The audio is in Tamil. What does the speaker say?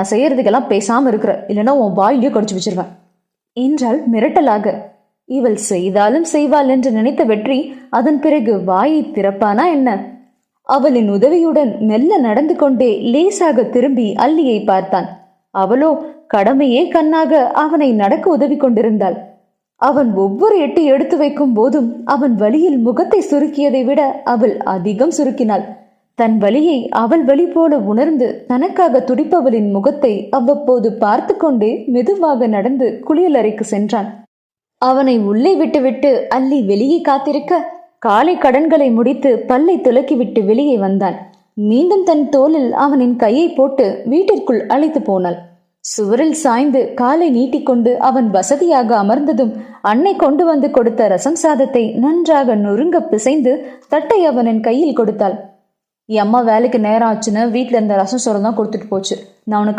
நான் செய்யறதுக்கெல்லாம் பேசாம இருக்கிற, இல்லைன்னா உன் வாயிலையோ கடிச்சு வச்சிருவேன் என்றாள் மிரட்டலாக. இவள் செய்தாலும் செய்வாள் என்று நினைத்த வெற்றி அதன் பிறகு வாயை திறப்பானா என்ன? அவளின் உதவியுடன் மெல்ல நடந்து கொண்டே லேசாக திரும்பி அல்லியை பார்த்தான். அவளோ கடமையே கண்ணாக அவனை நடக்க உதவி கொண்டிருந்தாள். அவன் ஒவ்வொரு எட்டு எடுத்து வைக்கும் போதும் அவன் வலியில் முகத்தை சுருக்கியதை விட அவள் அதிகம் சுருக்கினாள். தன் வலியை அவள் வலி போல உணர்ந்து தனக்காக துடிப்பவளின் முகத்தை அவ்வப்போது பார்த்து கொண்டே மெதுவாக நடந்து குளியலறைக்கு சென்றான். அவனை உள்ளே விட்டுவிட்டு அல்லி வெளியே காத்திருக்க காலை கடன்களை முடித்து பல்லை துலக்கிவிட்டு வெளியே வந்தான். மீண்டும் தன் தோளில் அவனின் கையை போட்டு வீட்டிற்குள் அழைத்து போனாள். சுவரில் சாய்ந்து காலை நீட்டிக்கொண்டு அவன் வசதியாக அமர்ந்ததும் அன்னை கொண்டு வந்து கொடுத்த ரசம் சாதத்தை நன்றாக நொறுங்க பிசைந்து தட்டை அவனின் கையில் கொடுத்தாள். என் அம்மா வேலைக்கு நேரம் ஆச்சுன்னு வீட்டுல இருந்த ரசம் சோறு தான் கொடுத்துட்டு போச்சு. நான் உனக்கு